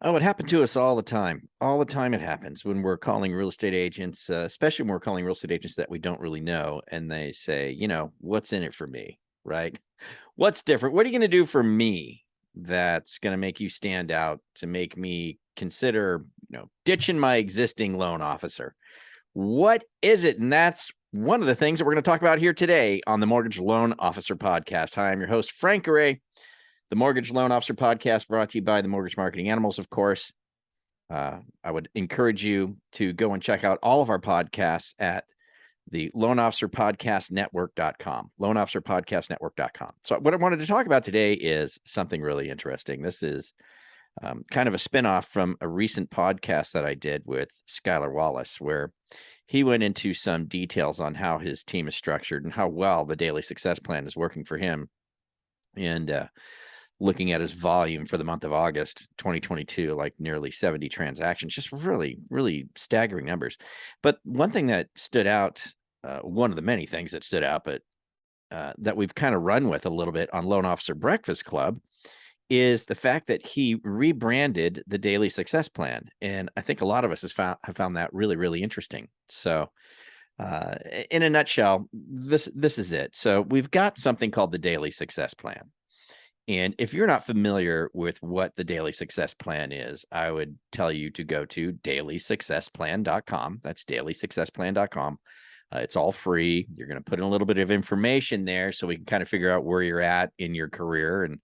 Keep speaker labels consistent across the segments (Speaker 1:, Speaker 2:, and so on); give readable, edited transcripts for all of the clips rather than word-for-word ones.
Speaker 1: Oh, it happened to us all the time. All the time it happens when we're calling real estate agents, especially when we're calling real estate agents that we don't really know. And they say, what's in it for me, right? What's different? What are you going to do for me that's going to make you stand out to make me consider, ditching my existing loan officer? What is it? And that's one of the things that we're going to talk about here today on the Mortgage Loan Officer Podcast. Hi, I'm your host, Frank Garay. The Mortgage Loan Officer Podcast brought to you by the Mortgage Marketing Animals, of course. I would encourage you to go and check out all of our podcasts at the loanofficerpodcastnetwork.com, loanofficerpodcastnetwork.com. So what I wanted to talk about today is something really interesting. This is kind of a spinoff from a recent podcast that I did with Skylar Wallace, where he went into some details on how his team is structured and how well the daily success plan is working for him. And looking at his volume for the month of August 2022, like nearly 70 transactions, just really, really staggering numbers. But one thing that stood out, one of the many things that stood out, but that we've kind of run with a little bit on Loan Officer Breakfast Club, is the fact that he rebranded the Daily Success Plan. And I think a lot of us have found that really, really interesting. So in a nutshell, this is it. So we've got something called the Daily Success Plan. And if you're not familiar with what the Daily Success Plan is, I would tell you to go to dailysuccessplan.com. That's dailysuccessplan.com. It's all free. You're going to put in a little bit of information there so we can kind of figure out where you're at in your career and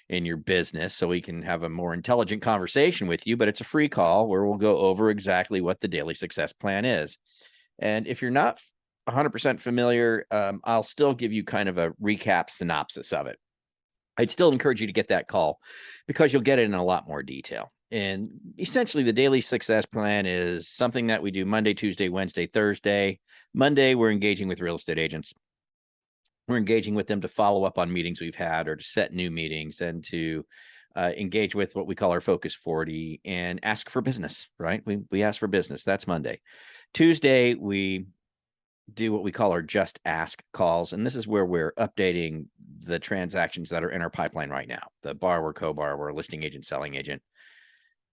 Speaker 1: in your business, so we can have a more intelligent conversation with you. But it's a free call where we'll go over exactly what the Daily Success Plan is. And if you're not 100% familiar, I'll still give you kind of a recap synopsis of it. I'd still encourage you to get that call because you'll get it in a lot more detail. And essentially, the Daily Success Plan is something that we do Monday, Tuesday, Wednesday, Thursday. Monday, we're engaging with real estate agents. We're engaging with them to follow up on meetings we've had or to set new meetings and to engage with what we call our Focus 40 and ask for business, right? We ask for business. That's Monday. Tuesday, we do what we call our just ask calls. And this is where we're updating the transactions that are in our pipeline right now: the borrower, co-borrower, listing agent, selling agent,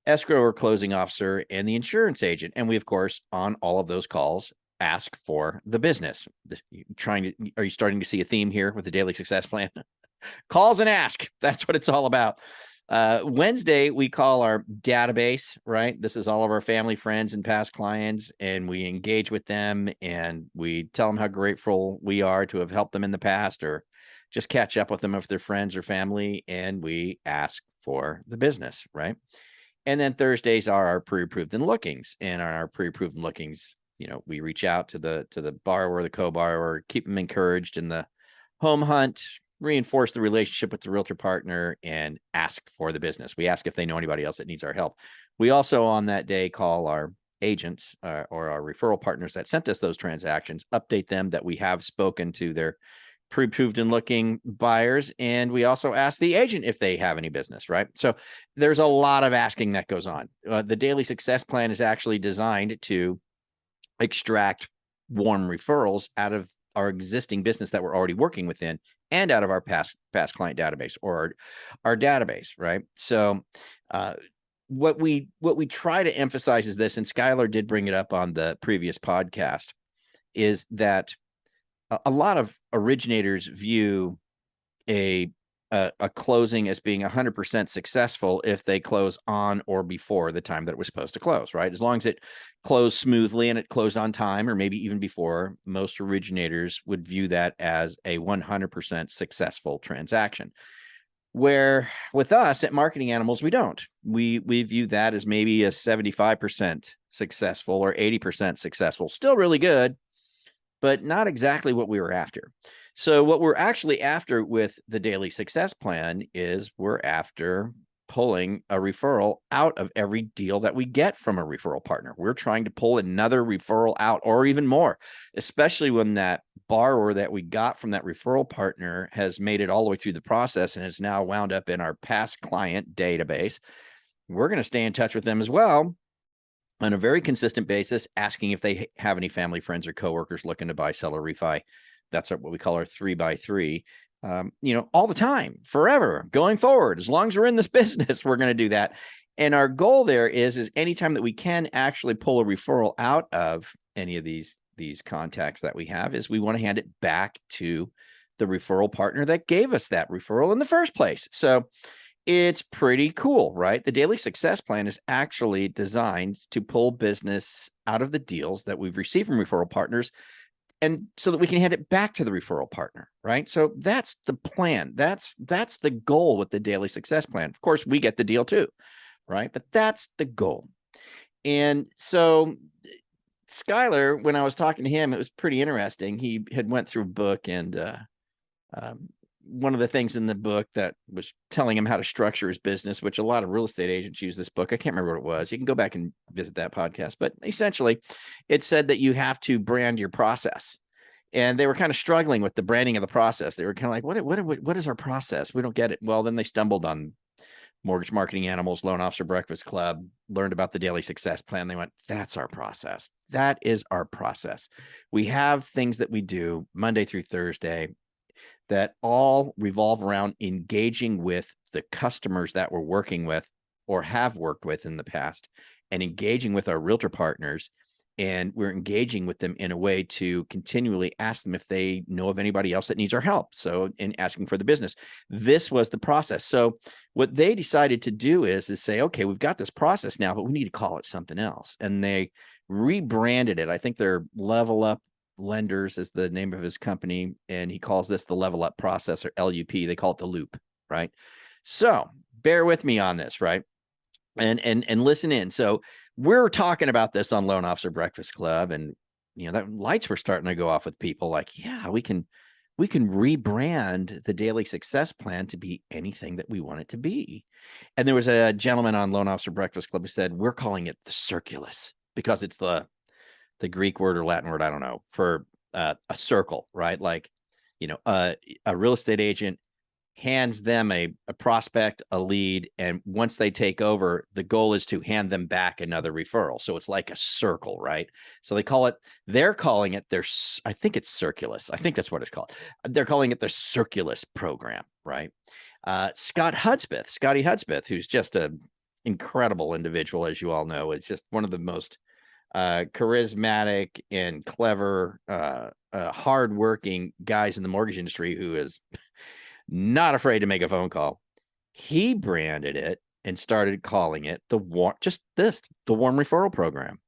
Speaker 1: escrow or closing officer, and the insurance agent. And we, of course, on all of those calls, ask for the business. Are you starting to see a theme here with the Daily Success Plan? Calls and ask. That's what it's all about. Wednesday, we call our database, right? This is all of our family, friends, and past clients, and we engage with them and we tell them how grateful we are to have helped them in the past, or just catch up with them if they're friends or family, and we ask for the business, right? And then Thursdays are our pre-approved and lookings, and on our pre-approved and lookings, we reach out to the borrower, the co-borrower, keep them encouraged in the home hunt, reinforce the relationship with the realtor partner, and ask for the business. We ask if they know anybody else that needs our help. We also on that day call our agents or our referral partners that sent us those transactions, update them that we have spoken to their pre-approved and looking buyers. And we also ask the agent if they have any business, right? So there's a lot of asking that goes on. The Daily Success Plan is actually designed to extract warm referrals out of our existing business that we're already working within and out of our past client database or our database, right? So what we try to emphasize is this, and Skylar did bring it up on the previous podcast, is that a lot of originators view a closing as being 100% successful if they close on or before the time that it was supposed to close, right? As long as it closed smoothly and it closed on time, or maybe even before, most originators would view that as a 100% successful transaction. Where with us at Marketing Animals, we don't. We view that as maybe a 75% successful or 80% successful. Still really good, but not exactly what we were after. So what we're actually after with the Daily Success Plan is we're after pulling a referral out of every deal that we get from a referral partner. We're trying to pull another referral out, or even more, especially when that borrower that we got from that referral partner has made it all the way through the process and is now wound up in our past client database. We're going to stay in touch with them as well on a very consistent basis, asking if they have any family, friends, or coworkers looking to buy, sell, or refi. That's what we call our 3x3. All the time, forever, going forward. As long as we're in this business, we're going to do that. And our goal there is anytime that we can actually pull a referral out of any of these contacts that we have, is we want to hand it back to the referral partner that gave us that referral in the first place. So it's pretty cool, right? The Daily Success Plan is actually designed to pull business out of the deals that we've received from referral partners, and so that we can hand it back to the referral partner, right? So that's the plan. That's the goal with the Daily Success Plan. Of course, we get the deal too, right? But that's the goal. And so Skylar, when I was talking to him, it was pretty interesting. He had went through a book, and one of the things in the book that was telling him how to structure his business, which a lot of real estate agents use this book. I can't remember what it was. You can go back and visit that podcast, but essentially it said that you have to brand your process. And they were kind of struggling with the branding of the process. They were kind of like, what is our process? We don't get it. Well, then they stumbled on Mortgage Marketing Animals, Loan Officer Breakfast Club, learned about the Daily Success Plan. They went, that's our process. That is our process. We have things that we do Monday through Thursday that all revolve around engaging with the customers that we're working with or have worked with in the past, and engaging with our realtor partners. And we're engaging with them in a way to continually ask them if they know of anybody else that needs our help. So in asking for the business, this was the process. So what they decided to do is say, okay, we've got this process now, but we need to call it something else. And they rebranded it. I think they're Level Up Lenders is the name of his company, and he calls this the Level Up Process, or LUP. They call it the Loop, right? So bear with me on this, right? And listen in. So we're talking about this on Loan Officer Breakfast Club, and that lights were starting to go off with people like, yeah, we can rebrand the Daily Success Plan to be anything that we want it to be. And there was a gentleman on Loan Officer Breakfast Club who said, we're calling it the Circulus, because it's the Greek word or Latin word, I don't know, for a circle, right? Like, a real estate agent hands them a prospect, a lead, and once they take over, the goal is to hand them back another referral. So it's like a circle, right? So they're calling it I think it's Circulus. I think that's what it's called. They're calling it the Circulus program, right? Scotty Hudspeth, who's just an incredible individual, as you all know, is just one of the most charismatic and clever, hardworking guys in the mortgage industry, who is not afraid to make a phone call. He branded it and started calling it the warm referral program,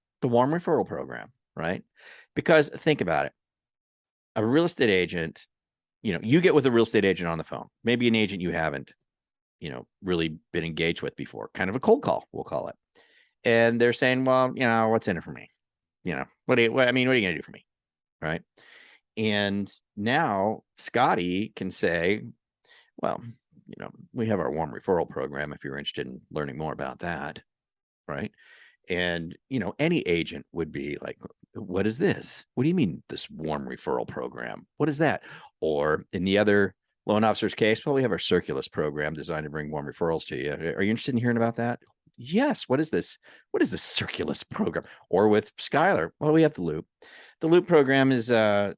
Speaker 1: right? Because think about it. A real estate agent, you get with a real estate agent on the phone, maybe an agent you haven't, really been engaged with before, kind of a cold call, we'll call it. And they're saying, well, what's in it for me? What are you going to do for me? Right. And now Scotty can say, well, we have our warm referral program if you're interested in learning more about that. Right. And, any agent would be like, what is this? What do you mean, this warm referral program? What is that? Or in the other loan officer's case, well, we have our Circulus program designed to bring warm referrals to you. Are you interested in hearing about that? Yes. What is this? What is the Circulus program? Or with Skylar, well, we have the Loop. The Loop program is a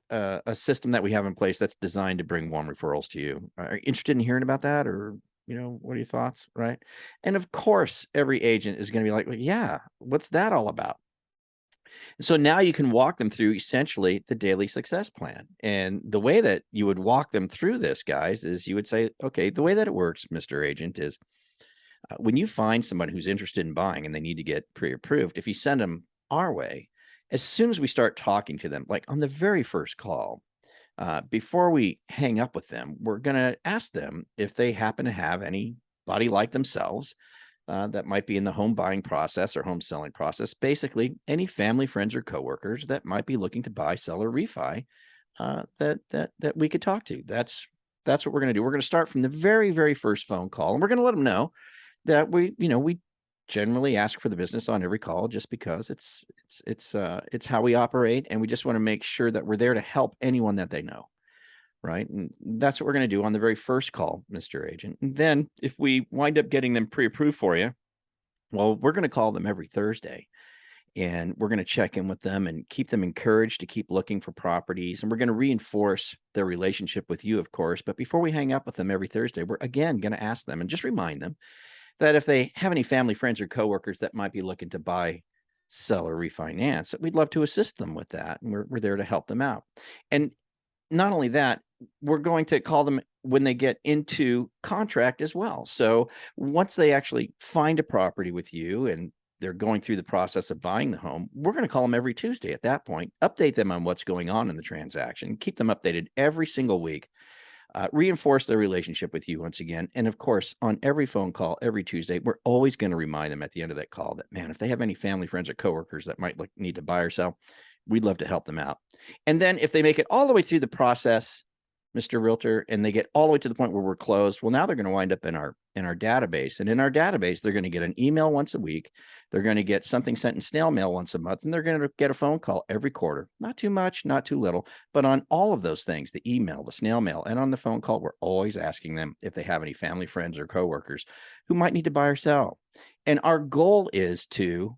Speaker 1: system that we have in place that's designed to bring warm referrals to you. Are you interested in hearing about that? Or, what are your thoughts? Right. And of course, every agent is going to be like, well, yeah, what's that all about? So now you can walk them through essentially the Daily Success Plan. And the way that you would walk them through this, guys, is you would say, okay, the way that it works, Mr. Agent, is when you find someone who's interested in buying and they need to get pre-approved, if you send them our way, as soon as we start talking to them, like on the very first call, before we hang up with them, we're going to ask them if they happen to have anybody like themselves that might be in the home buying process or home selling process. Basically, any family, friends, or coworkers that might be looking to buy, sell, or refi that we could talk to. That's what we're going to do. We're going to start from the very, very first phone call, and we're going to let them know that we generally ask for the business on every call, just because it's how we operate, and we just want to make sure that we're there to help anyone that they know, right? And that's what we're going to do on the very first call, Mr. Agent. And then if we wind up getting them pre-approved for you, well, we're going to call them every Thursday, and we're going to check in with them and keep them encouraged to keep looking for properties. And we're going to reinforce their relationship with you, of course. But before we hang up with them every Thursday, we're again going to ask them and just remind them that if they have any family, friends, or coworkers that might be looking to buy, sell, or refinance, we'd love to assist them with that. And we're there to help them out. And not only that, we're going to call them when they get into contract as well. So once they actually find a property with you and they're going through the process of buying the home, we're going to call them every Tuesday at that point, update them on what's going on in the transaction, keep them updated every single week, reinforce their relationship with you once again. And of course, on every phone call, every Tuesday, we're always going to remind them at the end of that call that, man, if they have any family, friends, or coworkers that might need to buy or sell, we'd love to help them out. And then if they make it all the way through the process, Mr. Realtor, and they get all the way to the point where we're closed, well, now they're going to wind up in our database. And in our database, they're going to get an email once a week. They're going to get something sent in snail mail once a month, and they're going to get a phone call every quarter. Not too much, not too little, but on all of those things, the email, the snail mail, and on the phone call, we're always asking them if they have any family, friends, or coworkers who might need to buy or sell. And our goal is to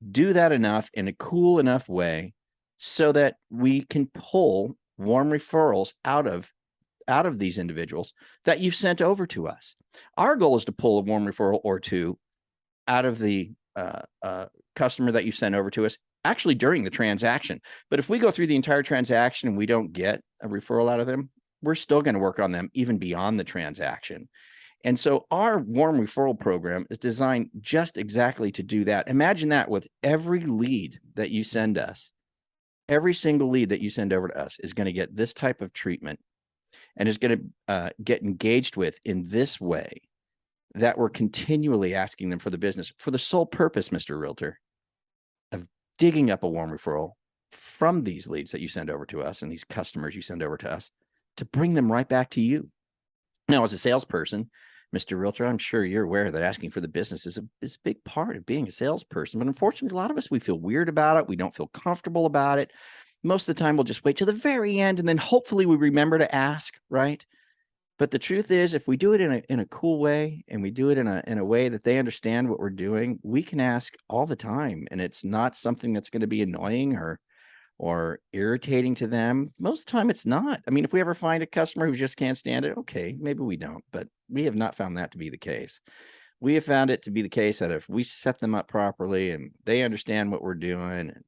Speaker 1: do that enough in a cool enough way so that we can pull warm referrals out of these individuals that you've sent over to us. Our goal is to pull a warm referral or two out of the customer that you sent over to us actually during the transaction. But if we go through the entire transaction and we don't get a referral out of them, we're still going to work on them even beyond the transaction. And so our warm referral program is designed just exactly to do that. Imagine that with every lead that you send us, every single lead that you send over to us is going to get this type of treatment and is going to get engaged with in this way, that we're continually asking them for the business for the sole purpose, Mr. Realtor, of digging up a warm referral from these leads that you send over to us and these customers you send over to us to bring them right back to you. Now, as a salesperson, Mr. Realtor, I'm sure you're aware that asking for the business is a big part of being a salesperson. But unfortunately, a lot of us, we feel weird about it. We don't feel comfortable about it. Most of the time, we'll just wait till the very end, and then hopefully we remember to ask, right? But the truth is, if we do it in a cool way, and we do it in a way that they understand what we're doing, we can ask all the time, and it's not something that's going to be annoying or irritating to them. Most of the time, it's not. I mean, if we ever find a customer who just can't stand it, okay, maybe we don't, but we have not found that to be the case. We have found it to be the case that if we set them up properly and they understand what we're doing, and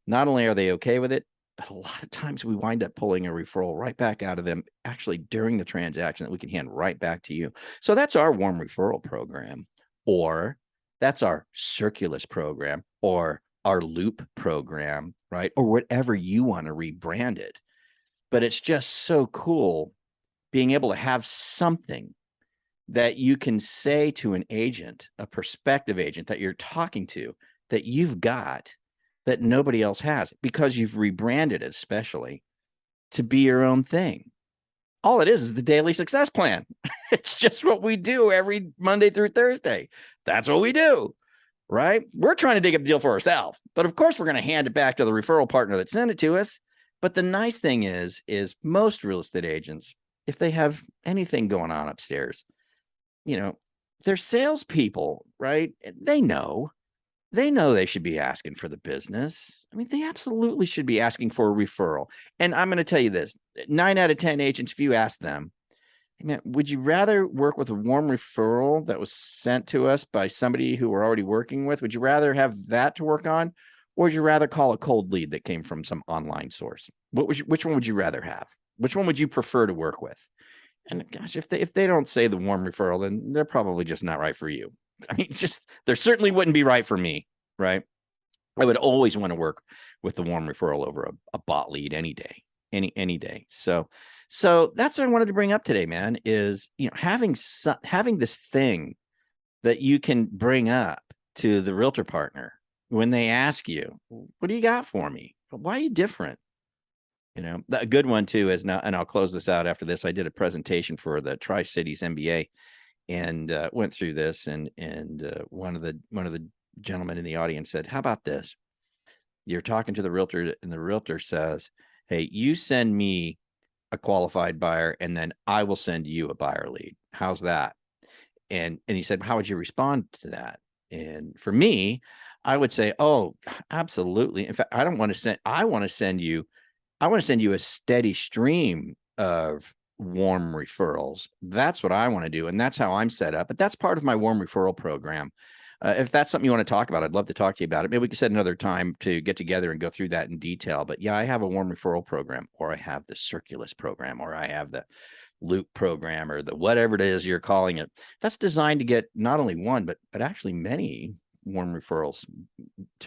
Speaker 1: not only are they okay with it, but a lot of times we wind up pulling a referral right back out of them actually during the transaction that we can hand right back to you. So that's our warm referral program, or that's our Circulus program, or our Loop program, right? Or whatever you want to rebrand it. But it's just so cool being able to have something that you can say to an agent, a prospective agent that you're talking to, that you've got that nobody else has, because you've rebranded it especially to be your own thing. All it is the daily success plan. It's just what we do every Monday through Thursday. That's what we do, right? We're trying to dig up a deal for ourselves, but of course we're going to hand it back to the referral partner that sent it to us. But the nice thing is most real estate agents, if they have anything going on upstairs, they're salespeople, right? They know they should be asking for the business. I mean, they absolutely should be asking for a referral. And I'm going to tell you this, 9 out of 10 agents, if you ask them, hey man, would you rather work with a warm referral that was sent to us by somebody who we're already working with? Would you rather have that to work on? Or would you rather call a cold lead that came from some online source? Which one would you rather have? Which one would you prefer to work with? And gosh, if they don't say the warm referral, then they're probably just not right for you. I mean, they certainly wouldn't be right for me, right? I would always want to work with the warm referral over a bot lead any day, any day. So that's what I wanted to bring up today, man, is, having this thing that you can bring up to the realtor partner when they ask you, what do you got for me? Why are you different? A good one too is now, and I'll close this out after this. I did a presentation for the Tri-Cities MBA and went through this, and one of the gentlemen in the audience said, how about this? You're talking to the realtor, and the realtor says, hey, you send me a qualified buyer, and then I will send you a buyer lead. How's that? And he said, how would you respond to that? And for me, I would say, oh, absolutely. In fact, I want to send you a steady stream of warm referrals. That's what I want to do. And that's how I'm set up. But that's part of my warm referral program. If that's something you want to talk about, I'd love to talk to you about it. Maybe we could set another time to get together and go through that in detail. But yeah, I have a warm referral program, or I have the Circulus program, or I have the Loop program, or the whatever it is you're calling it. That's designed to get not only one, but actually many warm referrals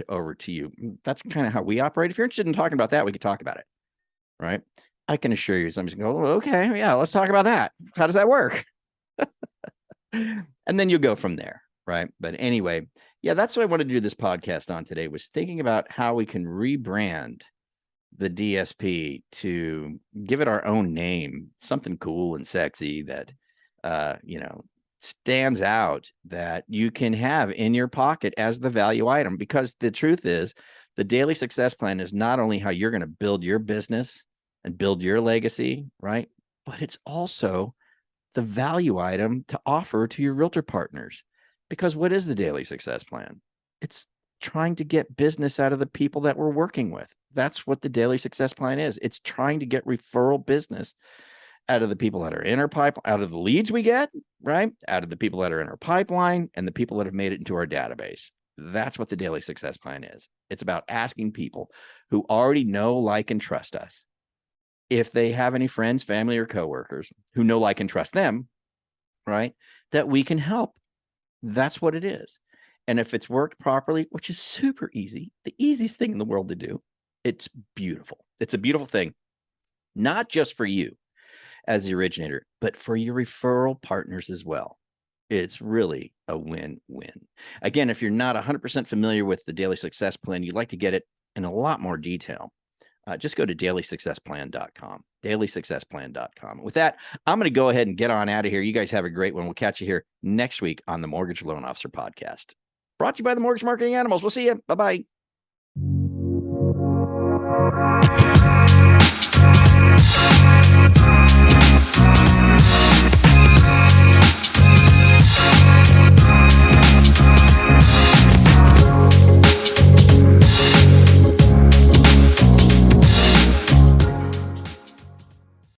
Speaker 1: over to you. That's kind of how we operate. If you're interested in talking about that, we could talk about it, right? I can assure you, somebody's going to go, okay, yeah, let's talk about that. How does that work? And then you go from there, right? But anyway, yeah, that's what I wanted to do this podcast on today, was thinking about how we can rebrand the DSP to give it our own name, something cool and sexy that, stands out, that you can have in your pocket as the value item. Because the truth is, the daily success plan is not only how you're going to build your business and build your legacy, right? But it's also the value item to offer to your realtor partners. Because what is the daily success plan? It's trying to get business out of the people that we're working with. That's what the daily success plan is. It's trying to get referral business out of the people that are in our pipeline, out of the leads we get, right? Out of the people that are in our pipeline and the people that have made it into our database. That's what the daily success plan is. It's about asking people who already know, like, and trust us, if they have any friends, family, or coworkers who know, like, and trust them, right, that we can help. That's what it is. And if it's worked properly, which is super easy, the easiest thing in the world to do, it's beautiful. It's a beautiful thing, not just for you as the originator, but for your referral partners as well. It's really a win-win. Again, if you're not 100% familiar with the Daily Success Plan, you'd like to get it in a lot more detail, just go to dailysuccessplan.com, dailysuccessplan.com. With that, I'm going to go ahead and get on out of here. You guys have a great one. We'll catch you here next week on the Mortgage Loan Officer Podcast. Brought to you by the Mortgage Marketing Animals. We'll see you. Bye-bye.